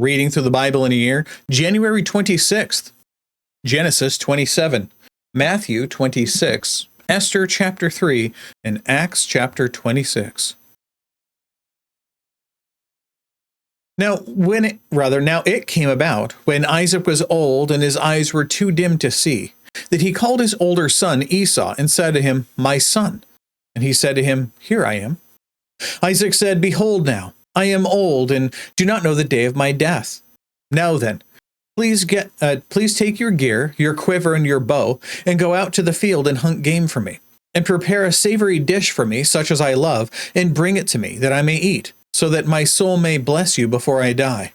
Reading through the Bible in a year, January 26th, Genesis 27, Matthew 26, Esther chapter 3, and Acts chapter 26. Now it came about, when Isaac was old and his eyes were too dim to see, that he called his older son Esau and said to him, "My son." And he said to him, "Here I am." Isaac said, "Behold now, I am old and do not know the day of my death. Now then, please take your gear, your quiver, and your bow, and go out to the field and hunt game for me, and prepare a savory dish for me, such as I love, and bring it to me, that I may eat, so that my soul may bless you before I die."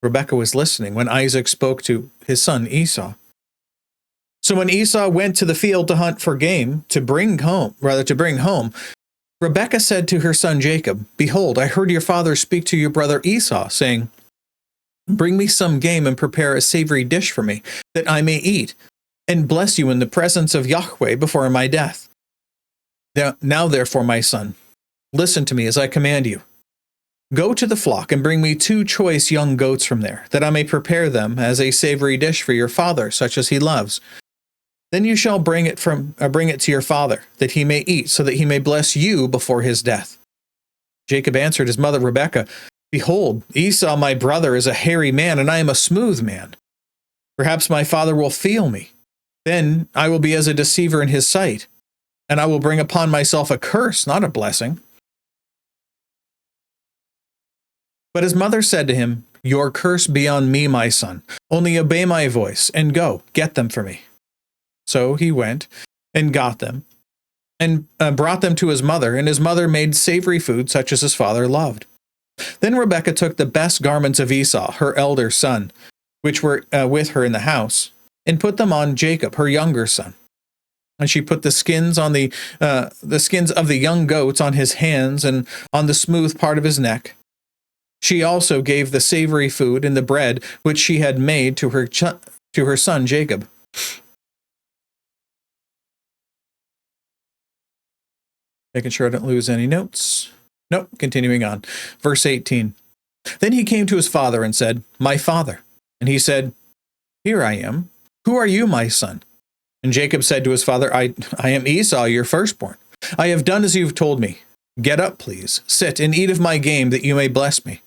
Rebekah was listening when Isaac spoke to his son Esau. So when Esau went to the field to hunt for game to bring home, Rebekah said to her son Jacob, "Behold, I heard your father speak to your brother Esau, saying, 'Bring me some game and prepare a savory dish for me, that I may eat, and bless you in the presence of Yahweh before my death. Now therefore, my son, listen to me as I command you. Go to the flock and bring me 2 choice young goats from there, that I may prepare them as a savory dish for your father, such as he loves. Then you shall bring it to your father, that he may eat, so that he may bless you before his death." Jacob answered his mother Rebekah, "Behold, Esau my brother is a hairy man, and I am a smooth man. Perhaps my father will feel me. Then I will be as a deceiver in his sight, and I will bring upon myself a curse, not a blessing." But his mother said to him, "Your curse be on me, my son. Only obey my voice, and go, get them for me." So he went and got them, and brought them to his mother, and his mother made savory food such as his father loved. Then Rebekah took the best garments of Esau, her elder son, which were with her in the house, and put them on Jacob, her younger son. And she put the skins of the young goats on his hands and on the smooth part of his neck. She also gave the savory food and the bread which she had made to her son Jacob. Making sure I don't lose any notes. Nope, continuing on. Verse 18. Then he came to his father and said, "My father." And he said, "Here I am. Who are you, my son?" And Jacob said to his father, I am Esau, your firstborn. I have done as you have told me. Get up, please. Sit and eat of my game, that you may bless me."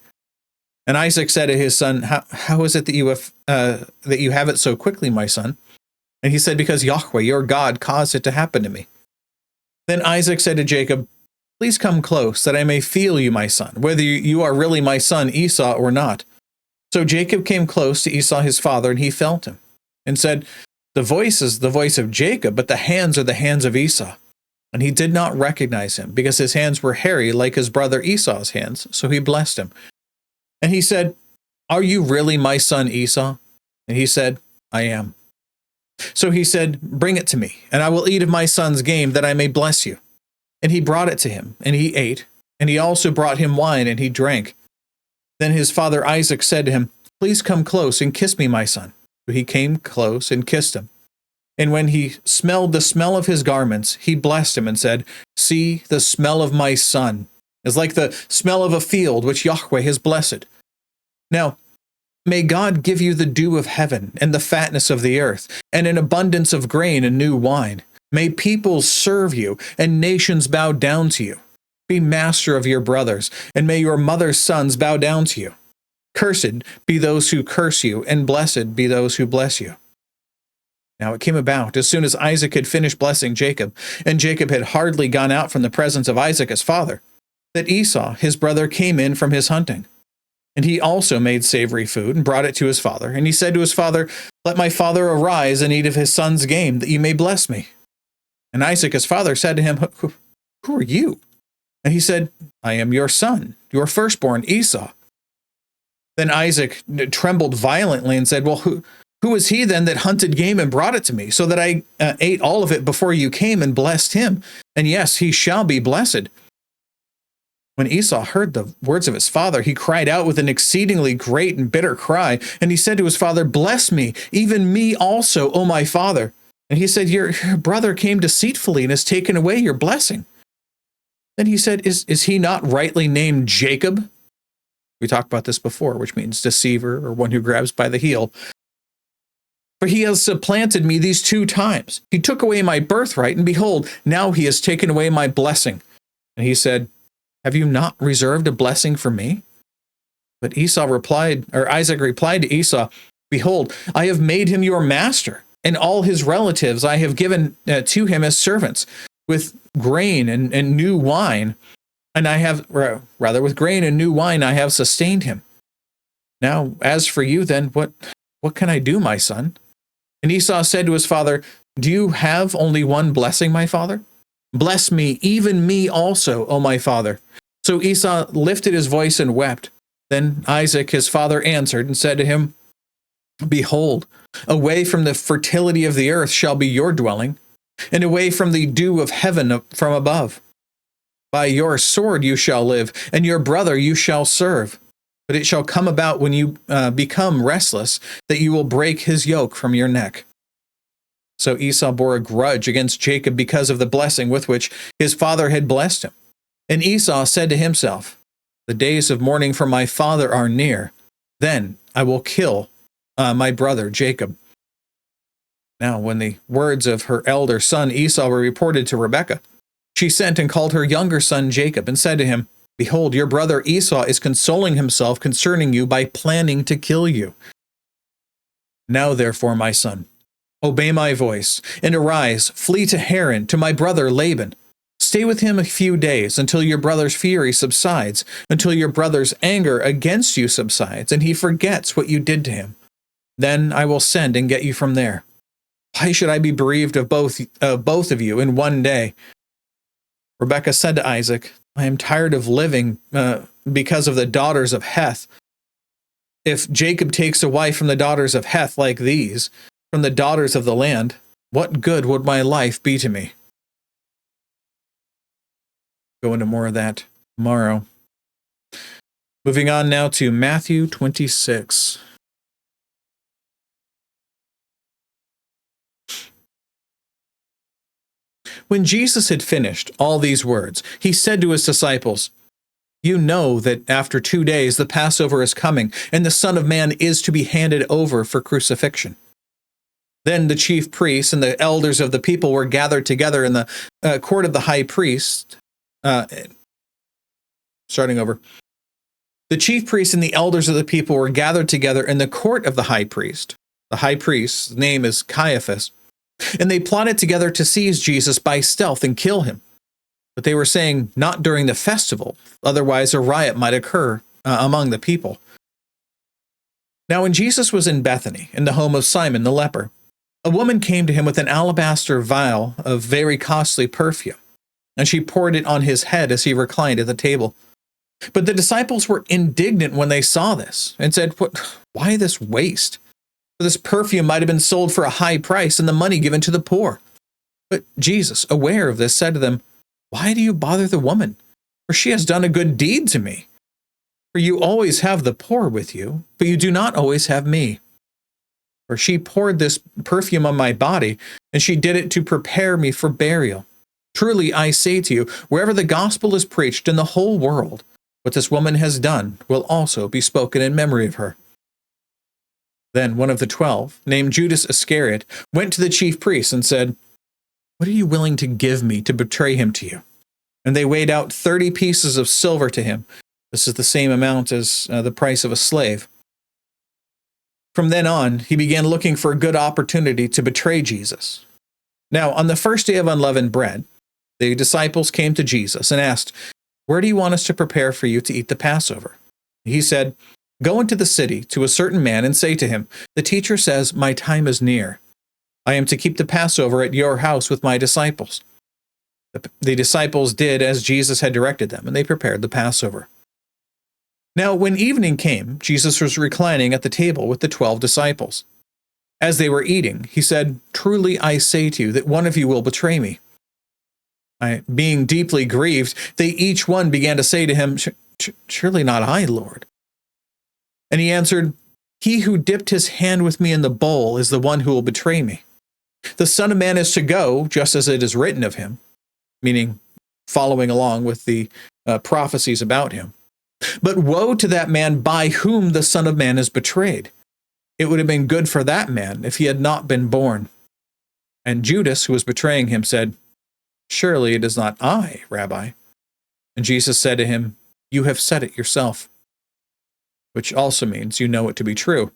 And Isaac said to his son, How is it that you have it so quickly, my son?" And he said, "Because Yahweh, your God, caused it to happen to me." Then Isaac said to Jacob, "Please come close, that I may feel you, my son, whether you are really my son Esau or not." So Jacob came close to Esau his father, and he felt him, and said, "The voice is the voice of Jacob, but the hands are the hands of Esau." And he did not recognize him, because his hands were hairy like his brother Esau's hands, so he blessed him. And he said, "Are you really my son Esau?" And he said, "I am." So he said, "Bring it to me, and I will eat of my son's game, that I may bless you." And he brought it to him, and he ate, and he also brought him wine, and he drank. Then his father Isaac said to him, "Please come close and kiss me, my son." So he came close and kissed him. And when he smelled the smell of his garments, he blessed him and said, "See, the smell of my son is like the smell of a field which Yahweh has blessed. Now, may God give you the dew of heaven and the fatness of the earth, and an abundance of grain and new wine. May peoples serve you, and nations bow down to you. Be master of your brothers, and may your mother's sons bow down to you. Cursed be those who curse you, and blessed be those who bless you." Now it came about, as soon as Isaac had finished blessing Jacob, and Jacob had hardly gone out from the presence of Isaac his father, that Esau his brother came in from his hunting. And he also made savory food and brought it to his father. And he said to his father, "Let my father arise and eat of his son's game, that you may bless me." And Isaac his father said to him, Who are you?" And he said, "I am your son, your firstborn Esau." Then Isaac trembled violently and said, "Well, who is he then that hunted game and brought it to me, so that I ate all of it before you came and blessed him? And yes, he shall be blessed." When Esau heard the words of his father, he cried out with an exceedingly great and bitter cry. And he said to his father, "Bless me, even me also, O my father." And he said, Your brother came deceitfully and has taken away your blessing." Then he said, Is he not rightly named Jacob? We talked about this before, which means deceiver or one who grabs by the heel. For he has supplanted me these 2 times. He took away my birthright, and behold, now he has taken away my blessing. And he said, have you not reserved a blessing for me? But Isaac replied to Esau, behold, I have made him your master, and all his relatives I have given to him as servants, with grain and new wine. And I have, with grain and new wine, I have sustained him. Now, as for you, then, what can I do, my son? And Esau said to his father, do you have only one blessing, my father? Bless me, even me also, O my father. So Esau lifted his voice and wept. Then Isaac, his father, answered and said to him, behold, away from the fertility of the earth shall be your dwelling, and away from the dew of heaven from above. By your sword you shall live, and your brother you shall serve. But it shall come about when you become restless, that you will break his yoke from your neck. So Esau bore a grudge against Jacob because of the blessing with which his father had blessed him. And Esau said to himself, the days of mourning for my father are near. Then I will kill my brother Jacob. Now, when the words of her elder son Esau were reported to Rebekah, she sent and called her younger son Jacob and said to him, behold, your brother Esau is consoling himself concerning you by planning to kill you. Now, therefore, my son, obey my voice, and arise, flee to Haran, to my brother Laban. Stay with him a few days until your brother's fury subsides, until your brother's anger against you subsides, and he forgets what you did to him. Then I will send and get you from there. Why should I be bereaved of both of you in one day? Rebekah said to Isaac, I am tired of living because of the daughters of Heth. If Jacob takes a wife from the daughters of Heth like these, from the daughters of the land, what good would my life be to me? Go into more of that tomorrow. Moving on now to Matthew 26. When Jesus had finished all these words, he said to his disciples, you know that after 2 days the Passover is coming, and the Son of Man is to be handed over for crucifixion. Then the chief priests and the elders of the people were gathered together in the court of the high priest. Starting over. The chief priests and the elders of the people were gathered together in the court of the high priest. The high priest's name is Caiaphas. And they plotted together to seize Jesus by stealth and kill him. But they were saying, not during the festival, otherwise a riot might occur among the people. Now when Jesus was in Bethany, in the home of Simon the leper, a woman came to him with an alabaster vial of very costly perfume, and she poured it on his head as he reclined at the table. But the disciples were indignant when they saw this, and said, why this waste? For this perfume might have been sold for a high price and the money given to the poor. But Jesus, aware of this, said to them, why do you bother the woman? For she has done a good deed to me. For you always have the poor with you, but you do not always have me. For she poured this perfume on my body, and she did it to prepare me for burial. Truly I say to you, wherever the gospel is preached in the whole world, what this woman has done will also be spoken in memory of her. Then one of the 12, named Judas Iscariot, went to the chief priests and said, what are you willing to give me to betray him to you? And they weighed out 30 pieces of silver to him. This is the same amount as the price of a slave. From then on, he began looking for a good opportunity to betray Jesus. Now, on the first day of unleavened bread, the disciples came to Jesus and asked, where do you want us to prepare for you to eat the Passover? He said, go into the city to a certain man and say to him, the teacher says, my time is near. I am to keep the Passover at your house with my disciples. The disciples did as Jesus had directed them, and they prepared the Passover. Now, when evening came, Jesus was reclining at the table with the 12 disciples. As they were eating, he said, truly I say to you that one of you will betray me. Being deeply grieved, they each one began to say to him, surely not I, Lord. And he answered, he who dipped his hand with me in the bowl is the one who will betray me. The Son of Man is to go, just as it is written of him, meaning following along with the prophecies about him. But woe to that man by whom the Son of Man is betrayed. It would have been good for that man if he had not been born." And Judas, who was betraying him, said, "Surely it is not I, Rabbi." And Jesus said to him, "You have said it yourself," which also means you know it to be true.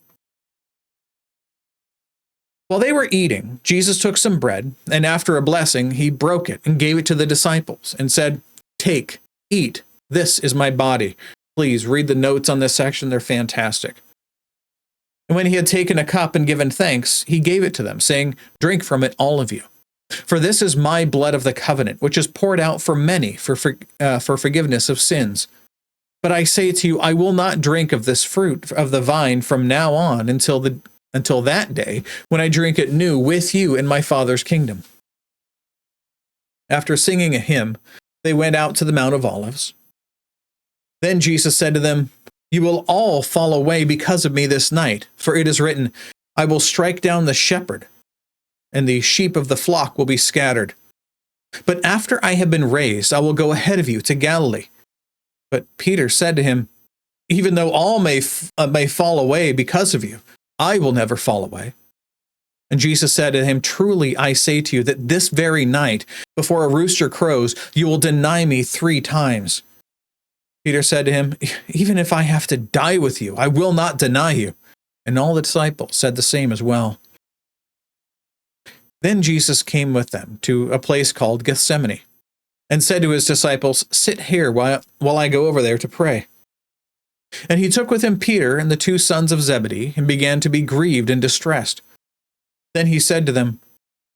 While they were eating, Jesus took some bread, and after a blessing, he broke it and gave it to the disciples and said, "Take, eat, this is my body." Please read the notes on this section, they're fantastic. And when he had taken a cup and given thanks, he gave it to them, saying, "Drink from it, all of you. For this is my blood of the covenant, which is poured out for many for forgiveness of sins. But I say to you, I will not drink of this fruit of the vine from now on until that day when I drink it new with you in my Father's kingdom." After singing a hymn, they went out to the Mount of Olives. Then Jesus said to them, "You will all fall away because of me this night, for it is written, I will strike down the shepherd, and the sheep of the flock will be scattered. But after I have been raised, I will go ahead of you to Galilee." But Peter said to him, "Even though all may fall away because of you, I will never fall away." And Jesus said to him, "Truly I say to you that this very night, before a rooster crows, you will deny me 3 times. Peter said to him, "Even if I have to die with you, I will not deny you." And all the disciples said the same as well. Then Jesus came with them to a place called Gethsemane, and said to his disciples, "Sit here while I go over there to pray." And he took with him Peter and the 2 sons of Zebedee, and began to be grieved and distressed. Then he said to them,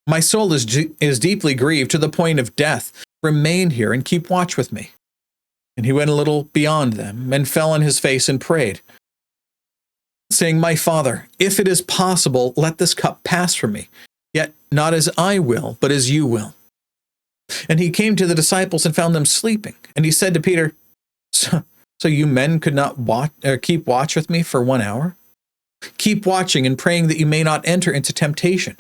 "My soul is deeply grieved to the point of death. Remain here and keep watch with me." And he went a little beyond them, and fell on his face and prayed, saying, "My Father, if it is possible, let this cup pass from me. Yet not as I will, but as you will." And he came to the disciples and found them sleeping. And he said to Peter, So you men could not keep watch with me for 1 hour? Keep watching and praying that you may not enter into temptation.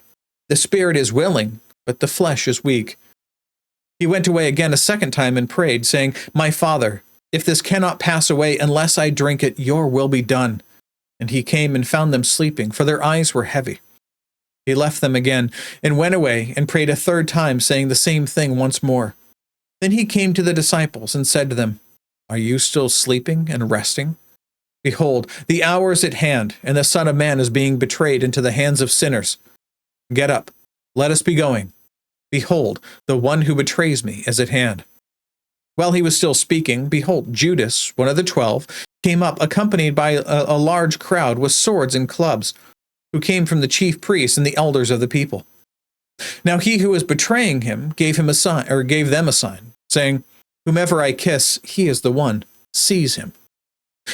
The spirit is willing, but the flesh is weak." He went away again a second time and prayed, saying, "My Father, if this cannot pass away unless I drink it, your will be done." And he came and found them sleeping, for their eyes were heavy. He left them again and went away and prayed a third time, saying the same thing once more. Then he came to the disciples and said to them, "Are you still sleeping and resting? Behold, the hour is at hand, and the Son of Man is being betrayed into the hands of sinners. Get up, let us be going. Behold, the one who betrays me is at hand." While he was still speaking, behold, Judas, one of the 12, came up, accompanied by a large crowd with swords and clubs, who came from the chief priests and the elders of the people. Now he who was betraying him gave them a sign, saying, "Whomever I kiss, he is the one. Seize him."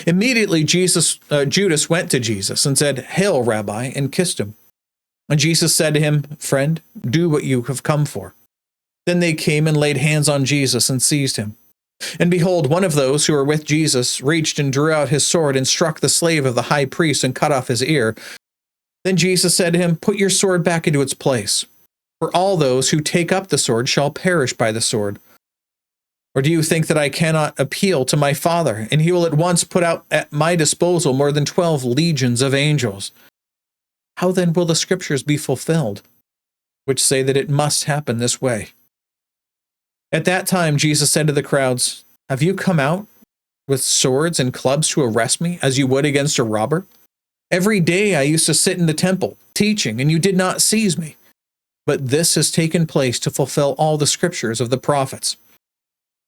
Immediately Judas went to Jesus and said, "Hail, Rabbi," and kissed him. And Jesus said to him, "Friend, do what you have come for." Then they came and laid hands on Jesus and seized him. And behold, one of those who were with Jesus reached and drew out his sword and struck the slave of the high priest and cut off his ear. Then Jesus said to him, "Put your sword back into its place, for all those who take up the sword shall perish by the sword. Or do you think that I cannot appeal to my Father, and he will at once put out at my disposal more than 12 legions of angels? How then will the scriptures be fulfilled, which say that it must happen this way?" At that time Jesus said to the crowds, "Have you come out with swords and clubs to arrest me, as you would against a robber? Every day I used to sit in the temple, teaching, and you did not seize me. But this has taken place to fulfill all the scriptures of the prophets."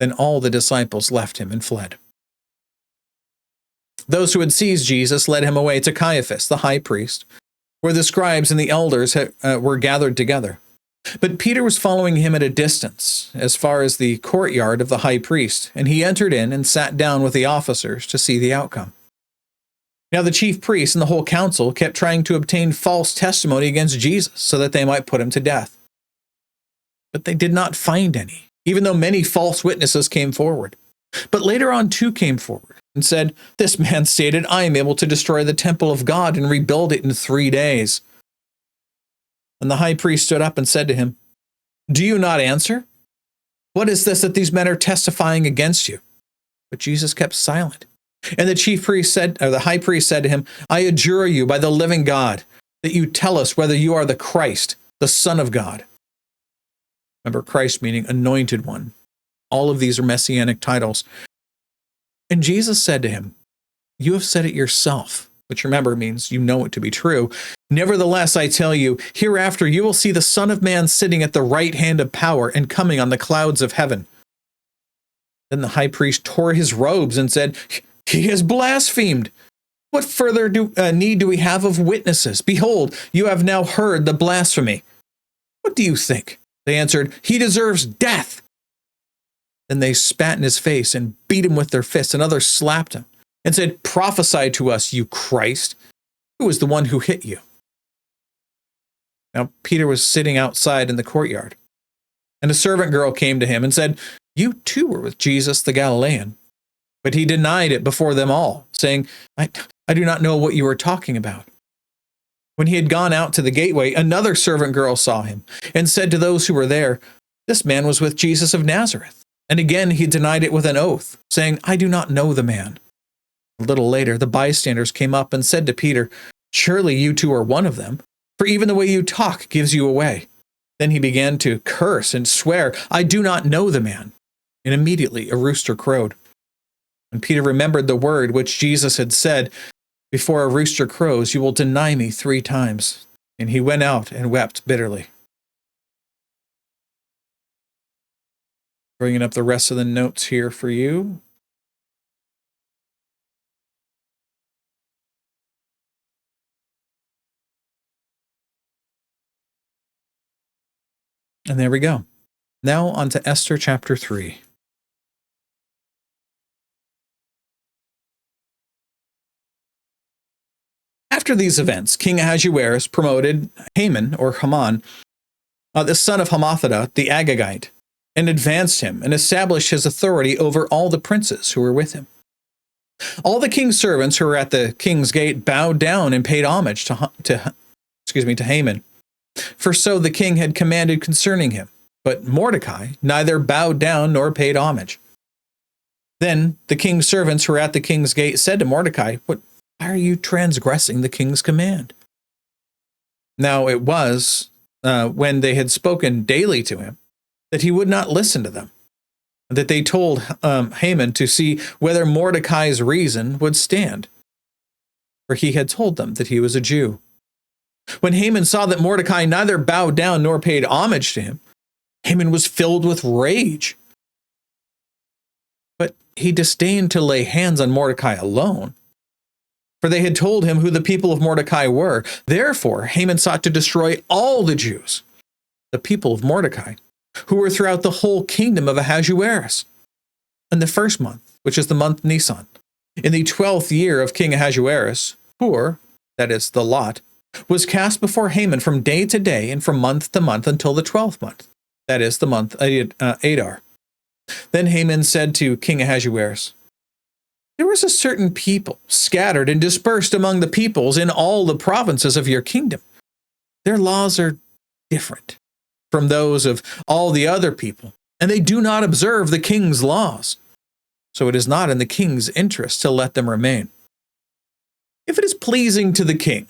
Then all the disciples left him and fled. Those who had seized Jesus led him away to Caiaphas, the high priest, where the scribes and the elders were gathered together. But Peter was following him at a distance, as far as the courtyard of the high priest, and he entered in and sat down with the officers to see the outcome. Now the chief priests and the whole council kept trying to obtain false testimony against Jesus so that they might put him to death. But they did not find any, even though many false witnesses came forward. But later on 2 came forward and said, "This man stated, I am able to destroy the temple of God and rebuild it in 3 days. And the high priest stood up and said to him, "Do you not answer? What is this that these men are testifying against you?" But Jesus kept silent. And the high priest said to him, I adjure you by the living God that you tell us whether you are the Christ, the Son of God. Remember, Christ meaning anointed one. All of these are messianic titles. And Jesus said to him, you have said it yourself, which remember means you know it to be true. Nevertheless, I tell you, hereafter you will see the Son of Man sitting at the right hand of power and coming on the clouds of heaven. Then the high priest tore his robes and said, he has blasphemed. What further need do we have of witnesses? Behold, you have now heard the blasphemy. What do you think? They answered, he deserves death. Then they spat in his face and beat him with their fists, and others slapped him and said, prophesy to us, you Christ. Who is the one who hit you? Now Peter was sitting outside in the courtyard, and a servant girl came to him and said, you too were with Jesus the Galilean. But he denied it before them all, saying, I do not know what you are talking about. When he had gone out to the gateway, another servant girl saw him and said to those who were there, this man was with Jesus of Nazareth. And again he denied it with an oath, saying, I do not know the man. A little later, the bystanders came up and said to Peter, surely you too are one of them, for even the way you talk gives you away. Then he began to curse and swear, I do not know the man. And immediately a rooster crowed. And Peter remembered the word which Jesus had said, before a rooster crows, you will deny me 3 times. And he went out and wept bitterly. Bringing up the rest of the notes here for you. And there we go. Now on to Esther chapter 3. After these events, King Ahasuerus promoted Haman, or Haman, the son of Hammedatha, the Agagite, and advanced him and established his authority over all the princes who were with him. All the king's servants who were at the king's gate bowed down and paid homage to Haman, for so the king had commanded concerning him. But Mordecai neither bowed down nor paid homage. Then the king's servants who were at the king's gate said to Mordecai, why are you transgressing the king's command? Now it was, when they had spoken daily to him, that he would not listen to them, that they told Haman to see whether Mordecai's reason would stand, for he had told them that he was a Jew. When Haman saw that Mordecai neither bowed down nor paid homage to him, Haman was filled with rage. But he disdained to lay hands on Mordecai alone, for they had told him who the people of Mordecai were. Therefore, Haman sought to destroy all the Jews, the people of Mordecai, who were throughout the whole kingdom of Ahasuerus. In the first month, which is the month Nisan, in the 12th year of King Ahasuerus, Pur, that is the lot, was cast before Haman from day to day and from month to month until the 12th month, that is the month Adar. Then Haman said to King Ahasuerus, there was a certain people scattered and dispersed among the peoples in all the provinces of your kingdom. Their laws are different from those of all the other people, and they do not observe the king's laws. So it is not in the king's interest to let them remain. If it is pleasing to the king,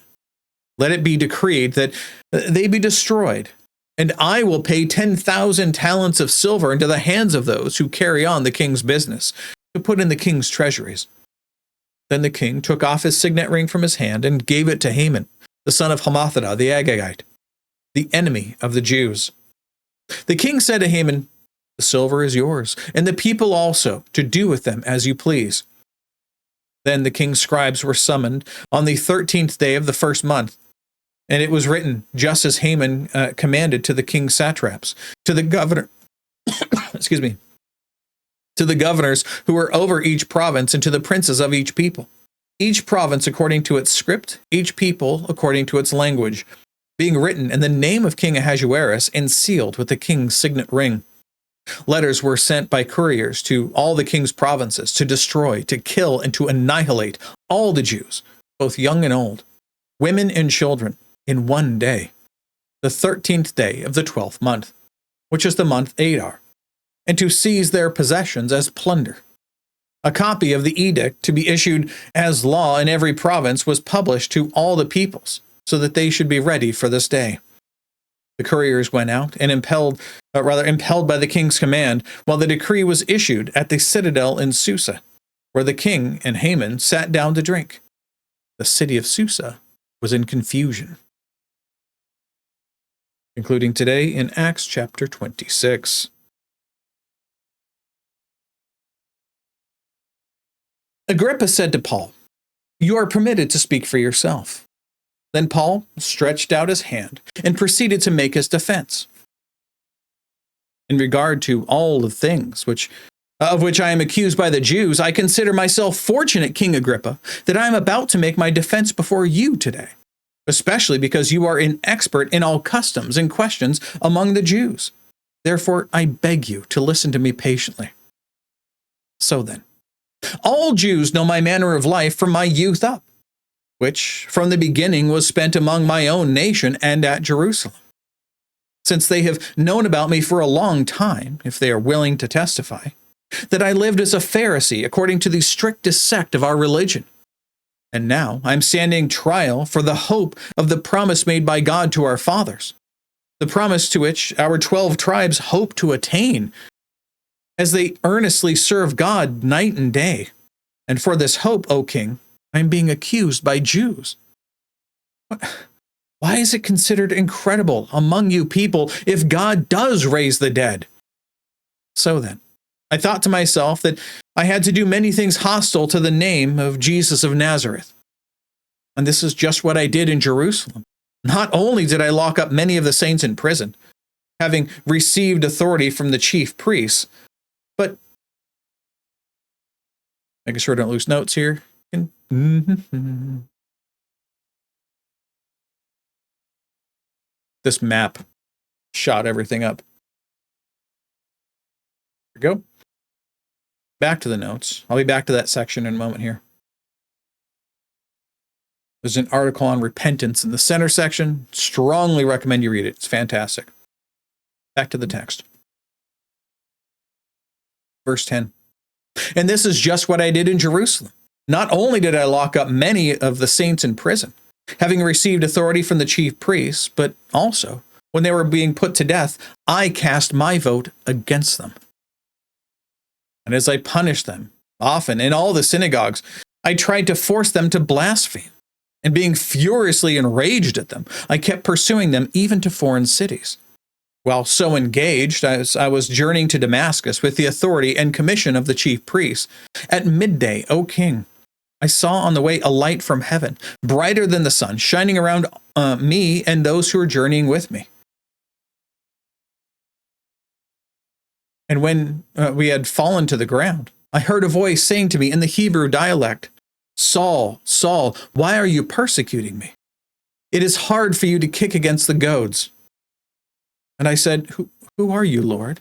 let it be decreed that they be destroyed, and I will pay 10,000 talents of silver into the hands of those who carry on the king's business, to put in the king's treasuries. Then the king took off his signet ring from his hand and gave it to Haman, the son of Hammedatha the Agagite, the enemy of the Jews. The king said to Haman, the silver is yours, and the people also, to do with them as you please. Then the king's scribes were summoned on the 13th day of the first month, and it was written, just as Haman commanded, to the king's satraps, to the governor, to the governors who were over each province, and to the princes of each people, each province according to its script, each people according to its language, being written in the name of King Ahasuerus and sealed with the king's signet ring. Letters were sent by couriers to all the king's provinces to destroy, to kill, and to annihilate all the Jews, both young and old, women and children, in one day, the 13th day of the 12th month, which is the month Adar, and to seize their possessions as plunder. A copy of the edict to be issued as law in every province was published to all the peoples, so that they should be ready for this day. The couriers went out and impelled by the king's command, while the decree was issued at the citadel in Susa, where the king and Haman sat down to drink. The city of Susa was in confusion. Concluding today in Acts chapter 26. Agrippa said to Paul, "You are permitted to speak for yourself." Then Paul stretched out his hand and proceeded to make his defense. In regard to all the things of which I am accused by the Jews, I consider myself fortunate, King Agrippa, that I am about to make my defense before you today, especially because you are an expert in all customs and questions among the Jews. Therefore, I beg you to listen to me patiently. So then, all Jews know my manner of life from my youth up, which from the beginning was spent among my own nation and at Jerusalem. Since they have known about me for a long time, if they are willing to testify, that I lived as a Pharisee according to the strictest sect of our religion. And now I'm standing trial for the hope of the promise made by God to our fathers, the promise to which our 12 tribes hope to attain, as they earnestly serve God night and day. And for this hope, O king, I am being accused by Jews. Why is it considered incredible among you people if God does raise the dead? So then, I thought to myself that I had to do many things hostile to the name of Jesus of Nazareth. And this is just what I did in Jerusalem. Not only did I lock up many of the saints in prison, having received authority from the chief priests, but making sure I don't lose notes here. This map shot everything up. There we go. Back to the notes. I'll be back to that section in a moment here. There's an article on repentance in the center section. Strongly recommend you read it. It's fantastic. Back to the text. Verse 10. And this is just what I did in Jerusalem. Not only did I lock up many of the saints in prison, having received authority from the chief priests, but also, when they were being put to death, I cast my vote against them. And as I punished them, often in all the synagogues, I tried to force them to blaspheme. And being furiously enraged at them, I kept pursuing them even to foreign cities. While so engaged, as I was journeying to Damascus with the authority and commission of the chief priests, at midday, O king, I saw on the way a light from heaven, brighter than the sun, shining around me and those who were journeying with me. And when we had fallen to the ground, I heard a voice saying to me in the Hebrew dialect, "Saul, Saul, why are you persecuting me? It is hard for you to kick against the goads." And I said, Who are you, Lord?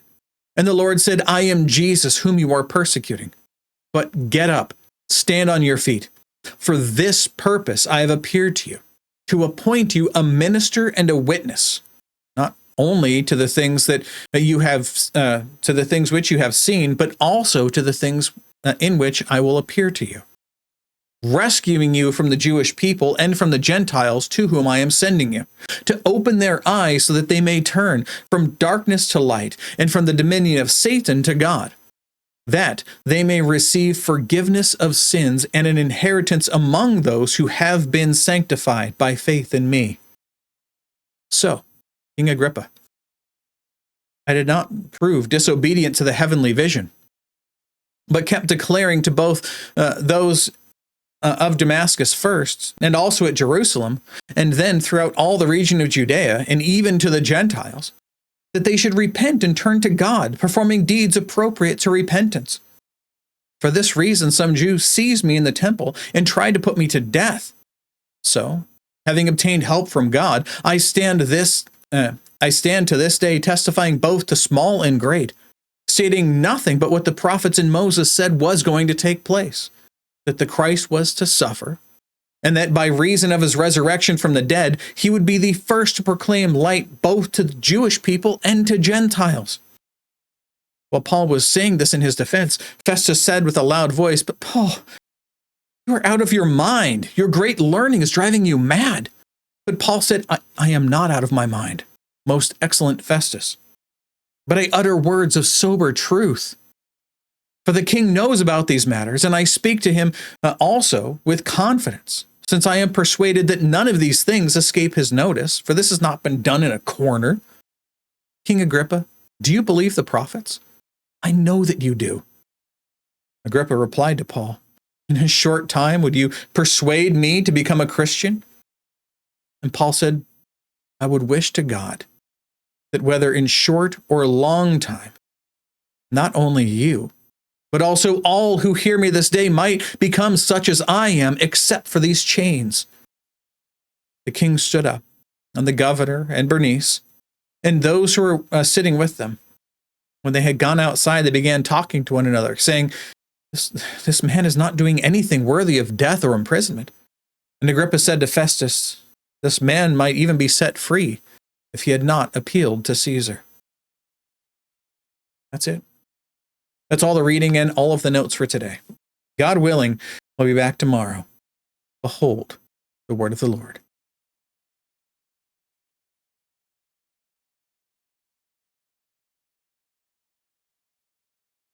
And the Lord said, I am Jesus, whom you are persecuting. But get up, stand on your feet. For this purpose I have appeared to you, to appoint you a minister and a witness, not only to the things that you have, to the things which you have seen, but also to the things in which I will appear to you, rescuing you from the Jewish people and from the Gentiles to whom I am sending you, to open their eyes so that they may turn from darkness to light and from the dominion of Satan to God, that they may receive forgiveness of sins and an inheritance among those who have been sanctified by faith in me. So, King Agrippa, I did not prove disobedient to the heavenly vision, but kept declaring to both those of Damascus first, and also at Jerusalem, and then throughout all the region of Judea, and even to the Gentiles, that they should repent and turn to God, performing deeds appropriate to repentance. For this reason, some Jews seized me in the temple and tried to put me to death. So, having obtained help from God, I stand to this day testifying both to small and great, stating nothing but what the prophets and Moses said was going to take place, that the Christ was to suffer, and that by reason of his resurrection from the dead, he would be the first to proclaim light both to the Jewish people and to Gentiles. While Paul was saying this in his defense, Festus said with a loud voice, "But Paul, you are out of your mind. Your great learning is driving you mad." But Paul said, I am not out of my mind, most excellent Festus, but I utter words of sober truth. For the king knows about these matters, and I speak to him also with confidence, since I am persuaded that none of these things escape his notice, for this has not been done in a corner. King Agrippa, do you believe the prophets? I know that you do. Agrippa replied to Paul, in a short time, would you persuade me to become a Christian? And Paul said, I would wish to God that whether in short or long time, not only you, but also all who hear me this day might become such as I am, except for these chains. The king stood up, and the governor and Bernice, and those who were sitting with them. When they had gone outside, they began talking to one another, saying, this man is not doing anything worthy of death or imprisonment. And Agrippa said to Festus, this man might even be set free if he had not appealed to Caesar. That's it. That's all the reading and all of the notes for today. God willing, we'll be back tomorrow. Behold, the word of the Lord.